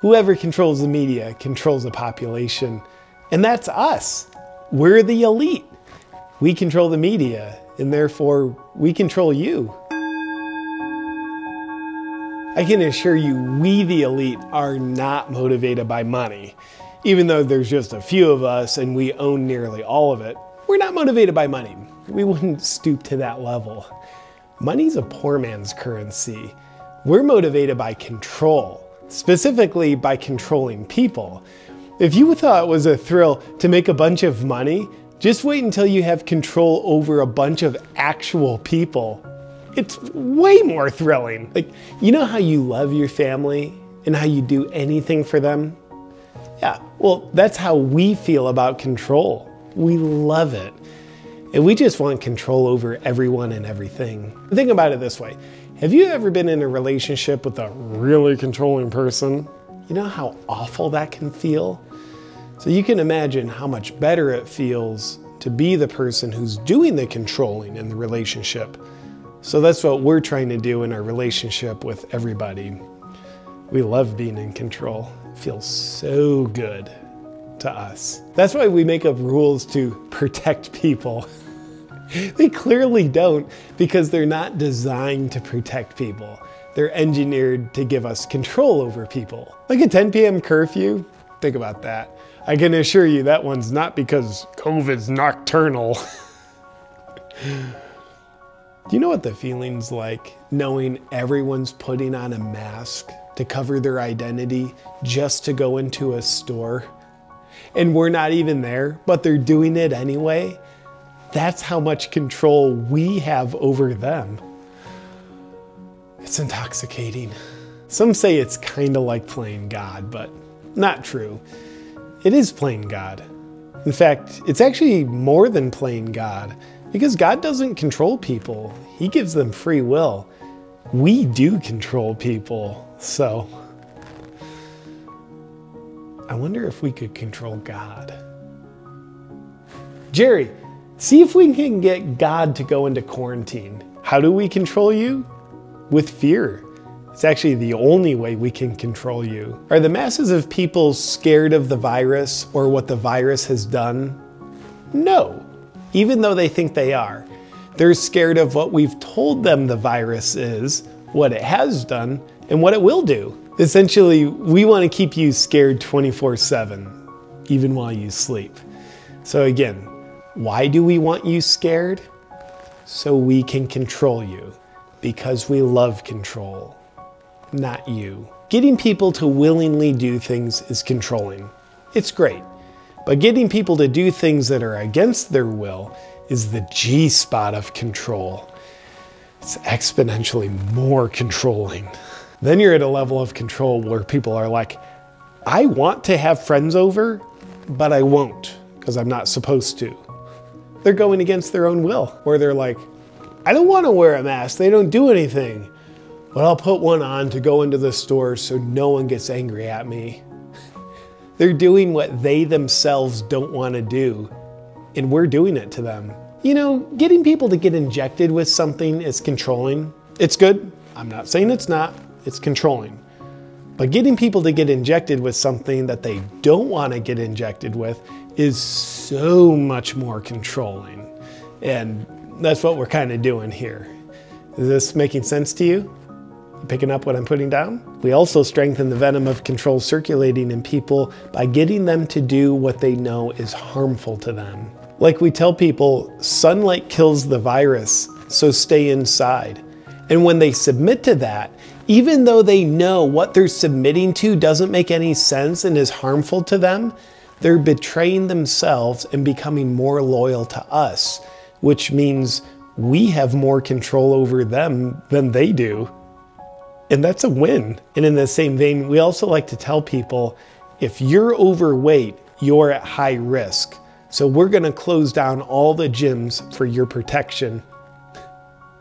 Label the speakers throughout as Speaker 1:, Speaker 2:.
Speaker 1: Whoever controls the media controls the population, and that's us. We're the elite. We control the media, and therefore we control you. I can assure you, we the elite are not motivated by money. Even though there's just a few of us and we own nearly all of it, we're not motivated by money. We wouldn't stoop to that level. Money's a poor man's currency. We're motivated by control. Specifically by controlling people. If you thought it was a thrill to make a bunch of money, just wait until you have control over a bunch of actual people. It's way more thrilling. Like, you know how you love your family and how you do anything for them? Yeah, well, that's how we feel about control. We love it. And we just want control over everyone and everything. Think about it this way. Have you ever been in a relationship with a really controlling person? You know how awful that can feel? So you can imagine how much better it feels to be the person who's doing the controlling in the relationship. So that's what we're trying to do in our relationship with everybody. We love being in control. It feels so good to us. That's why we make up rules to protect people. They clearly don't, because they're not designed to protect people. They're engineered to give us control over people. Like a 10 p.m. curfew, think about that. I can assure you that one's not because COVID's nocturnal. Do you know what the feeling's like knowing everyone's putting on a mask to cover their identity just to go into a store? And we're not even there, but they're doing it anyway? That's how much control we have over them. It's intoxicating. Some say it's kind of like playing God, but not true. It is playing God. In fact, it's actually more than playing God, because God doesn't control people. He gives them free will. We do control people, so I wonder if we could control God. Jerry, see if we can get God to go into quarantine. How do we control you? With fear. It's actually the only way we can control you. Are the masses of people scared of the virus or what the virus has done? No, even though they think they are. They're scared of what we've told them the virus is, what it has done, and what it will do. Essentially, we want to keep you scared 24/7, even while you sleep. So again, why do we want you scared? So we can control you, because we love control, not you. Getting people to willingly do things is controlling. It's great, but getting people to do things that are against their will is the G-spot of control. It's exponentially more controlling. Then you're at a level of control where people are like, I want to have friends over, but I won't because I'm not supposed to. They're going against their own will. Or they're like, I don't want to wear a mask. They don't do anything. But I'll put one on to go into the store so no one gets angry at me. They're doing what they themselves don't want to do, and we're doing it to them. You know, getting people to get injected with something is controlling. It's good. I'm not saying it's not. It's controlling. But getting people to get injected with something that they don't want to get injected with is so much more controlling. And that's what we're kind of doing here. Is this making sense to you? You picking up what I'm putting down? We also strengthen the venom of control circulating in people by getting them to do what they know is harmful to them. Like we tell people, sunlight kills the virus, so stay inside. And when they submit to that, even though they know what they're submitting to doesn't make any sense and is harmful to them, they're betraying themselves and becoming more loyal to us, which means we have more control over them than they do. And that's a win. And in the same vein, we also like to tell people, if you're overweight, you're at high risk. So we're gonna close down all the gyms for your protection.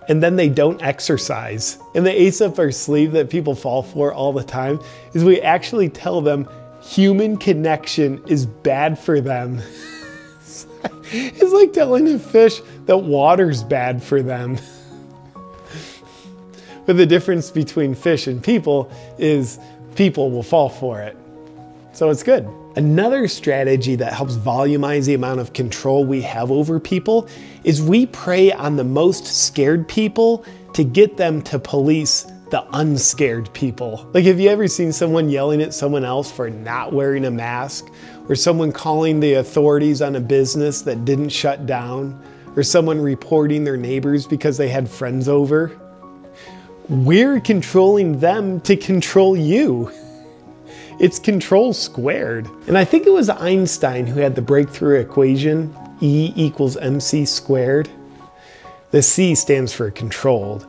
Speaker 1: And then they don't exercise. And the ace up our sleeve that people fall for all the time is we actually tell them human connection is bad for them. It's like telling a fish that water's bad for them. But the difference between fish and people is people will fall for it. So it's good. Another strategy that helps volumize the amount of control we have over people is we prey on the most scared people to get them to police the unscared people. Like, have you ever seen someone yelling at someone else for not wearing a mask? Or someone calling the authorities on a business that didn't shut down? Or someone reporting their neighbors because they had friends over? We're controlling them to control you. It's control squared. And I think it was Einstein who had the breakthrough equation, E equals mc squared. The C stands for controlled,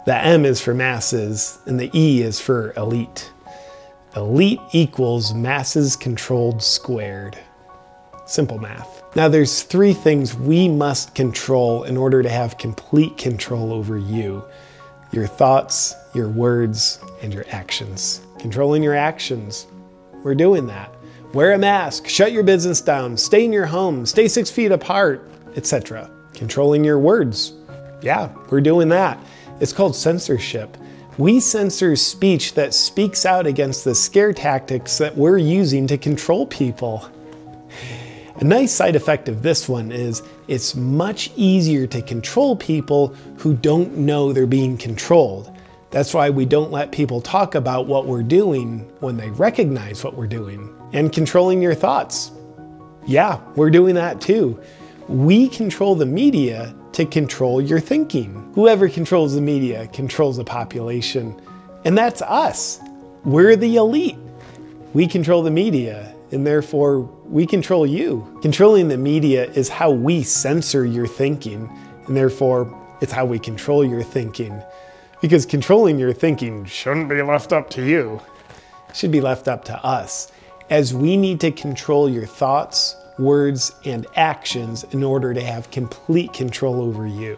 Speaker 1: the M is for masses, and the E is for elite. Elite equals masses controlled squared. Simple math. Now there's 3 things we must control in order to have complete control over you. Your thoughts, your words, and your actions. Controlling your actions. We're doing that. Wear a mask, shut your business down, stay in your home, stay 6 feet apart, etc. Controlling your words. Yeah, we're doing that. It's called censorship. We censor speech that speaks out against the scare tactics that we're using to control people. A nice side effect of this one is it's much easier to control people who don't know they're being controlled. That's why we don't let people talk about what we're doing when they recognize what we're doing. And controlling your thoughts. Yeah, we're doing that too. We control the media to control your thinking. Whoever controls the media controls the population. And that's us. We're the elite. We control the media, and therefore we control you. Controlling the media is how we censor your thinking, and therefore it's how we control your thinking. Because controlling your thinking shouldn't be left up to you. It should be left up to us, as we need to control your thoughts, words, and actions in order to have complete control over you.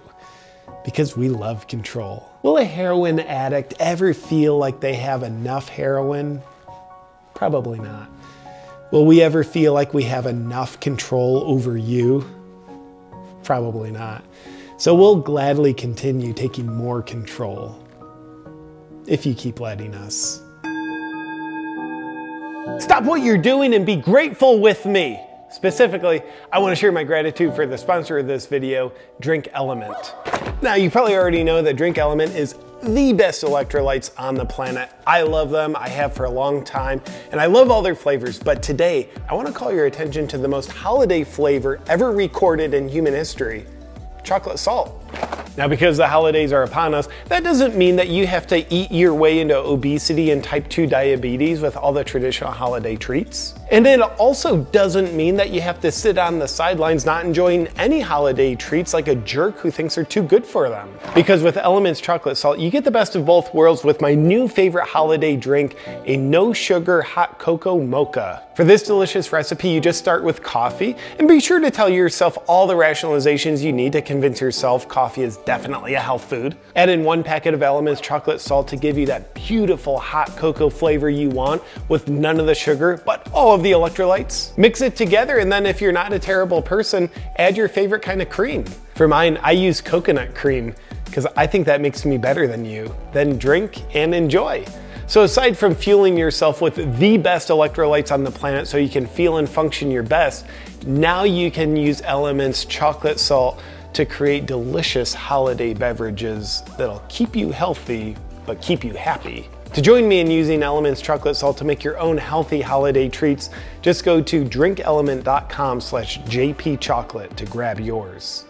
Speaker 1: Because we love control. Will a heroin addict ever feel like they have enough heroin? Probably not. Will we ever feel like we have enough control over you? Probably not. So we'll gladly continue taking more control if you keep letting us. Stop what you're doing and be grateful with me. Specifically, I want to share my gratitude for the sponsor of this video, Drink Element. Now, you probably already know that Drink Element is the best electrolytes on the planet. I love them, I have for a long time, and I love all their flavors, but today, I want to call your attention to the most holiday flavor ever recorded in human history, chocolate salt. Now, because the holidays are upon us, that doesn't mean that you have to eat your way into obesity and type 2 diabetes with all the traditional holiday treats. And it also doesn't mean that you have to sit on the sidelines not enjoying any holiday treats like a jerk who thinks they're too good for them. Because with Element's chocolate salt, you get the best of both worlds with my new favorite holiday drink, a no sugar hot cocoa mocha. For this delicious recipe, you just start with coffee, and be sure to tell yourself all the rationalizations you need to convince yourself coffee is definitely a health food. Add in 1 packet of Element's chocolate salt to give you that beautiful hot cocoa flavor you want with none of the sugar, but all of the electrolytes. Mix it together, and then if you're not a terrible person, add your favorite kind of cream. For mine, I use coconut cream because I think that makes me better than you. Then drink and enjoy. So aside from fueling yourself with the best electrolytes on the planet so you can feel and function your best, now you can use Element's chocolate salt to create delicious holiday beverages that'll keep you healthy, but keep you happy. To join me in using Element's chocolate salt to make your own healthy holiday treats, just go to drinkelement.com/jpchocolate to grab yours.